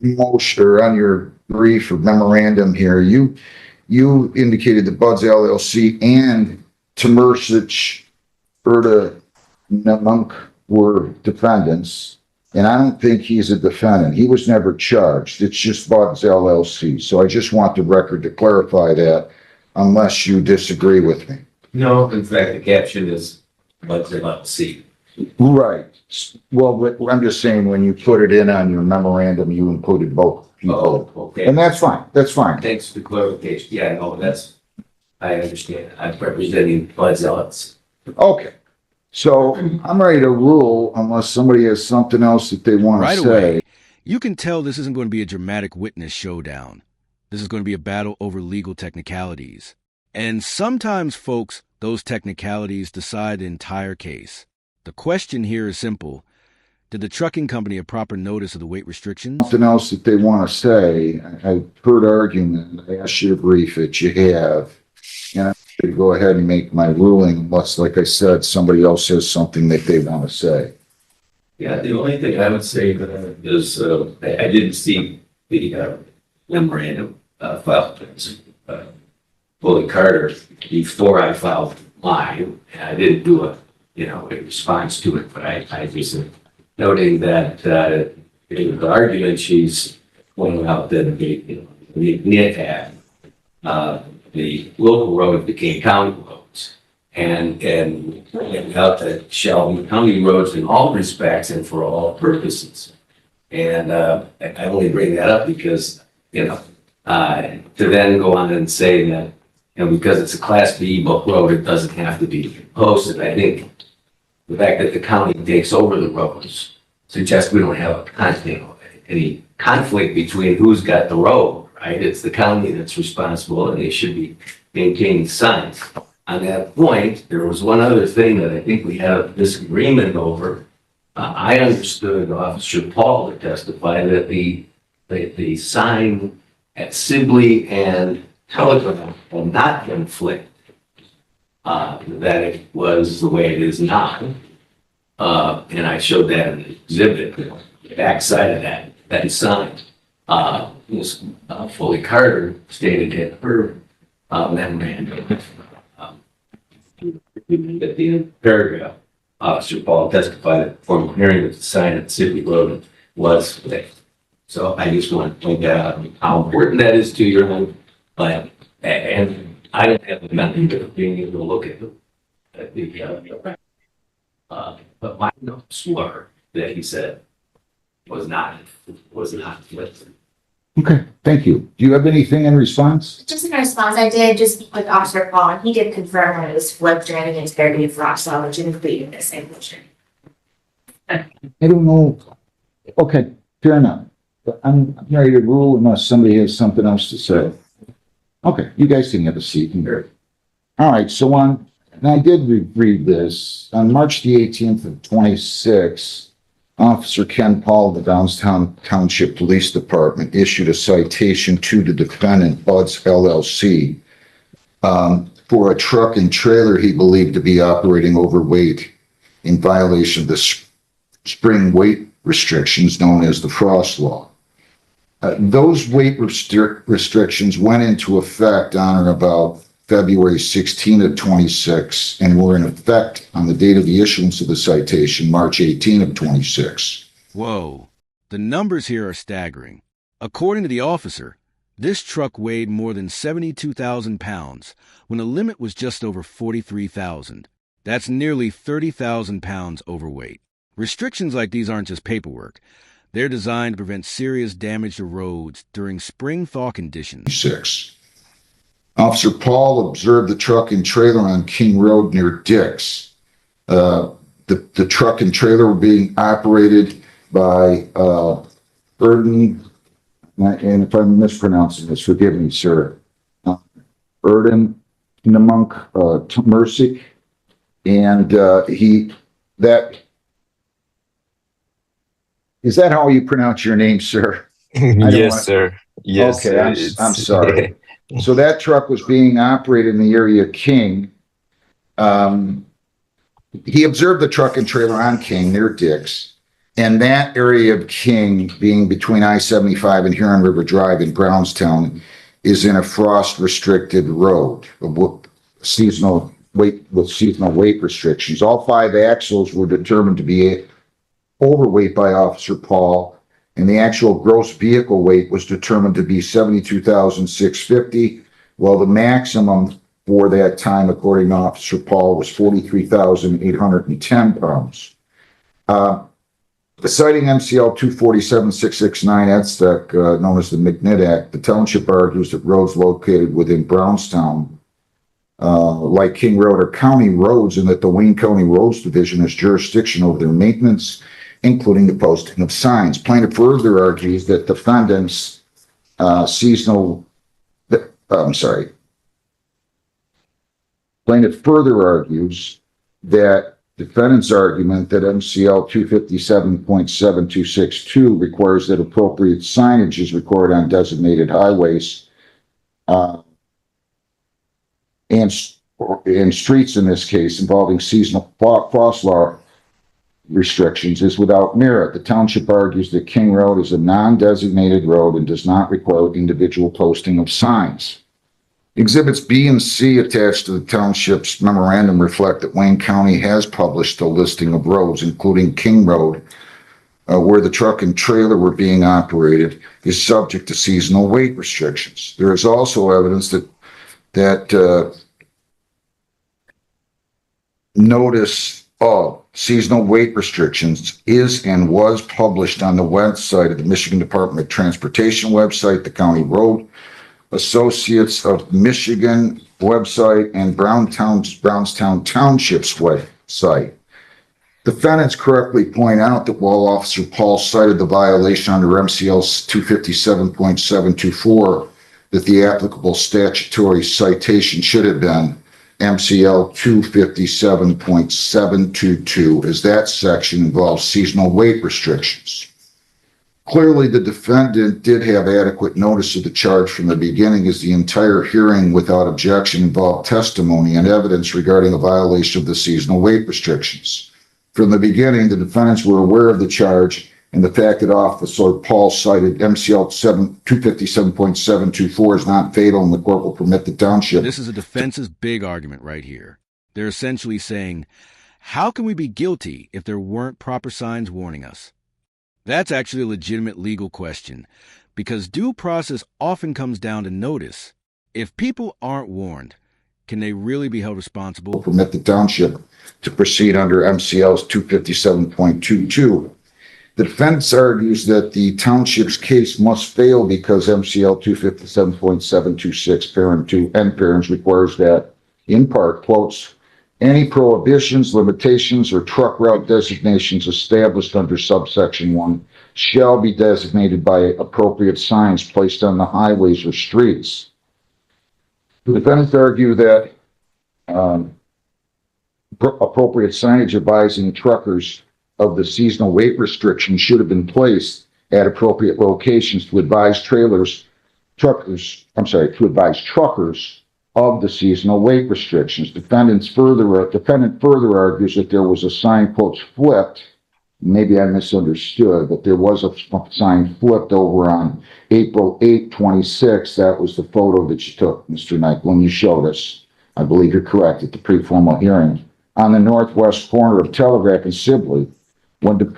motion or on your brief or memorandum here, you indicated that Buds LLC and Temersich Erda Namunk were defendants, and I don't think he's a defendant. He was never charged. It's just Buds LLC. So I just want the record to clarify that, unless you disagree with me. No, in fact, the caption is Buds LLC. Right. Well, but I'm just saying, when you put it in on your memorandum, you included both people. Oh, okay. And that's fine. That's fine. Thanks for the clarification. Yeah, no, I understand. I'm representing Buds LLC. Okay. So I'm ready to rule unless somebody has something else that they want to say. Away, you can tell this isn't going to be a dramatic witness showdown. This is going to be a battle over legal technicalities. And sometimes, folks, those technicalities decide the entire case. The question here is simple. Did the trucking company have proper notice of the weight restrictions? Something else that they want to say. I've heard argument. I asked you to brief it. You have. And I'm going to go ahead and make my ruling unless, like I said, somebody else has something that they want to say. Yeah, the only thing I would say is I didn't see the memorandum filed Bully Carter before I filed mine. And I didn't do a response to it, but I just noting that in the argument she's pointing out that the had the local road became county roads, and pointing out that shall be county roads in all respects and for all purposes. And I only bring that up because to then go on and say that because it's a Class B book road, it doesn't have to be posted. I think the fact that the county takes over the roads suggests we don't have any conflict between who's got the road, right? It's the county that's responsible, and they should be maintaining signs. On that point, there was one other thing that I think we had a disagreement over. I understood Officer Paul to testify that the sign at Sibley and Telegram will not conflict. That it was the way it is now. And I showed that in the exhibit, the backside of that sign. Ms. Foley Carter stated in her memorandum at the end paragraph, Officer Paul testified at the formal hearing that the sign at Sibley Road was fixed. So I just want to point out how important that is to your life. But and I don't have the method of being able to look at the but my notes were that he said was not listed. Okay, thank you. Do you have anything in response? Just in response, I did just speak with Officer Paul, and he did confirm when it was flipped during the integrity of frost law, which included this motion. I don't know. Okay, fair enough. But I'm ready to rule unless somebody has something else to say. Okay, you guys can have a seat here. All right, so and I did read this, on March the 18th of 26, Officer Ken Paul of the Downtown Township Police Department issued a citation to the defendant, Buds LLC, for a truck and trailer he believed to be operating overweight in violation of the spring weight restrictions known as the frost law. Those weight restrictions went into effect on or about February 16 of 26 and were in effect on the date of the issuance of the citation, March 18 of 26. Whoa, the numbers here are staggering. According to the officer, this truck weighed more than 72,000 pounds when the limit was just over 43,000. That's nearly 30,000 pounds overweight. Restrictions like these aren't just paperwork. They're designed to prevent serious damage to roads during spring thaw conditions. 6. Officer Paul observed the truck and trailer on King Road near Dix. The truck and trailer were being operated by Erden, and if I'm mispronouncing this, forgive me, sir, Erden Namunk Mercic, and is that how you pronounce your name, sir? Yes, sir. Yes. Okay, I'm sorry. So that truck was being operated in the area of King. He observed the truck and trailer on King near Dix. And that area of King, being between I-75 and Huron River Drive in Brownstown, is in a frost-restricted road with seasonal weight restrictions. All 5 axles were determined to be overweight by Officer Paul, and the actual gross vehicle weight was determined to be 72,650, while the maximum for that time, according to Officer Paul, was 43,810 pounds. Citing MCL 247669, that's known as the McNitt Act, the township argues that roads located within Brownstown, like King Road, are county roads, and that the Wayne County Roads Division has jurisdiction over their maintenance, including the posting of signs. Plaintiff further argues that defendants' Plaintiff further argues that defendant's argument that MCL 257.7262 requires that appropriate signage is recorded on designated highways and streets, in this case, involving seasonal frost law restrictions, is without merit. The township argues that King Road is a non-designated road and does not require individual posting of signs. Exhibits B and C attached to the township's memorandum reflect that Wayne County has published a listing of roads, including King Road, where the truck and trailer were being operated, is subject to seasonal weight restrictions. There is also evidence that notice of seasonal weight restrictions is and was published on the website of the Michigan Department of Transportation website, the County Road Associates of Michigan website, and Brownstown Township's website. Defendants correctly point out that while Officer Paul cited the violation under MCL 257.724, that the applicable statutory citation should have been MCL 257.722, as that section involves seasonal weight restrictions. Clearly, the defendant did have adequate notice of the charge from the beginning, as the entire hearing without objection involved testimony and evidence regarding a violation of the seasonal weight restrictions. From the beginning, the defendants were aware of the charge and the fact that Officer Paul cited MCL 257.724 is not fatal and the court will permit the township. This is a defense's big argument right here. They're essentially saying, how can we be guilty if there weren't proper signs warning us? That's actually a legitimate legal question, because due process often comes down to notice. If people aren't warned, can they really be held responsible? Permit the township to proceed under MCL's 257.22. The defense argues that the township's case must fail because MCL 257.726 parent 2 and parents requires that, in part, quotes, any prohibitions, limitations, or truck route designations established under subsection 1 shall be designated by appropriate signs placed on the highways or streets. The defendants argue that appropriate signage advising truckers of the seasonal weight restrictions should have been placed at appropriate locations to advise truckers of the seasonal weight restrictions. Defendant further argues that there was a sign, quotes, flipped. Maybe I misunderstood, but there was a sign flipped over on April 8, 26. That was the photo that you took, Mr. Knight, when you showed us. I believe you're correct, at the pre-formal hearing. On the northwest corner of Telegraph and Sibley, when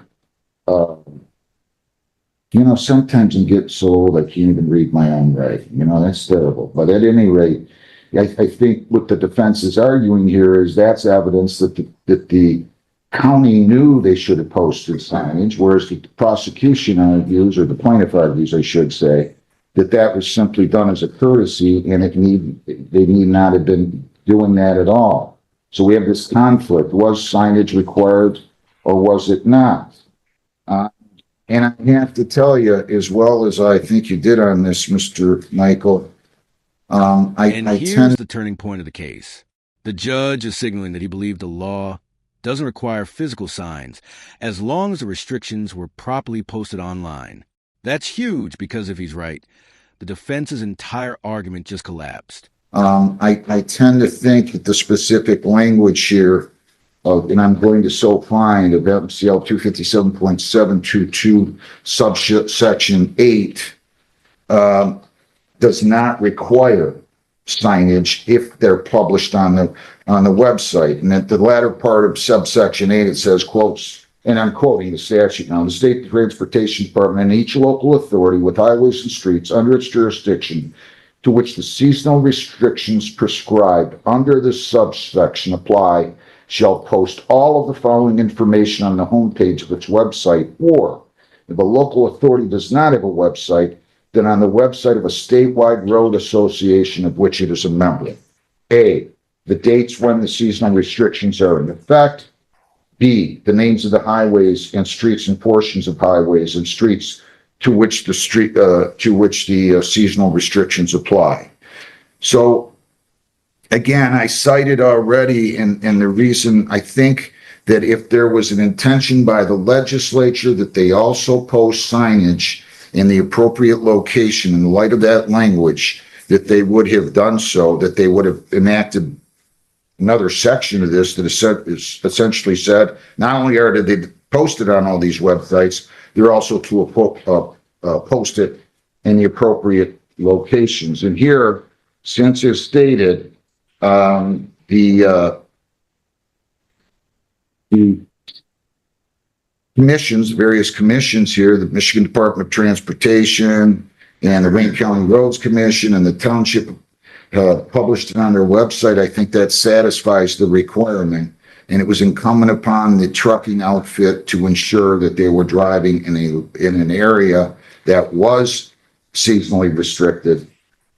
sometimes I get so old I can't even read my own writing. That's terrible. But at any rate, I think what the defense is arguing here is that's evidence that the county knew they should have posted signage, whereas the prosecution argues, or the plaintiff argues, I should say, that was simply done as a courtesy and they need not have been doing that at all. So we have this conflict. Was signage required or was it not? And I have to tell you, as well as I think you did on this, Mr. Michael, here's the turning point of the case. The judge is signaling that he believed the law doesn't require physical signs as long as the restrictions were properly posted online. That's huge because if he's right, the defense's entire argument just collapsed. I tend to think that the specific language here and I'm going to so find of MCL 257.722 subsection 8, does not require signage if they're published on the website. And at the latter part of subsection 8, it says, quotes, and I'm quoting the statute now, the state transportation department and each local authority with highways and streets under its jurisdiction to which the seasonal restrictions prescribed under this subsection apply shall post all of the following information on the homepage of its website, or if a local authority does not have a website, then on the website of a statewide road association of which it is a member. A, the dates when the seasonal restrictions are in effect. B, the names of the highways and streets and portions of highways and streets to which the seasonal restrictions apply. So again, I cited already, and the reason I think that if there was an intention by the legislature that they also post signage in the appropriate location in light of that language, that they would have done so, that they would have enacted another section of this that is essentially said, not only are they posted on all these websites, they're also to post it in the appropriate locations. And here, since it's stated, the commissions, various commissions here, the Michigan Department of Transportation and the Wayne County Roads Commission and the township published it on their website. I think that satisfies the requirement. And it was incumbent upon the trucking outfit to ensure that they were driving in an area that was seasonally restricted.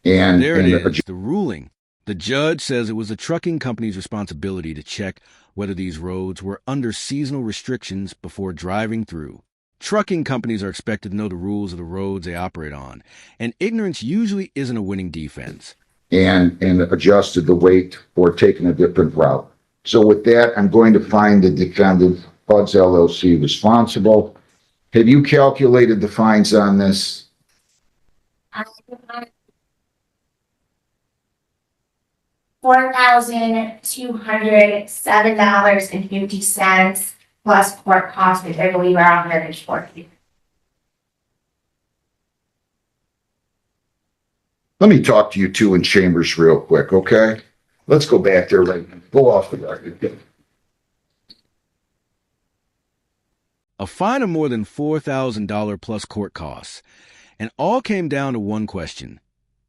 And there it is, the ruling. The judge says it was the trucking company's responsibility to check whether these roads were under seasonal restrictions before driving through. Trucking companies are expected to know the rules of the roads they operate on, and ignorance usually isn't a winning defense. And adjusted the weight or taken a different route. So with that, I'm going to find the defendant, Buds LLC, responsible. Have you calculated the fines on this? $4,207.50 plus court costs, which I believe are $140. Let me talk to you two in chambers real quick, okay? Let's go back there right now. Go off the record. A fine of more than $4,000 plus court costs. And all came down to one question.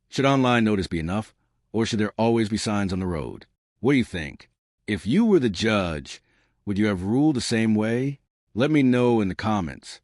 Should online notice be enough, or should there always be signs on the road? What do you think? If you were the judge, would you have ruled the same way? Let me know in the comments.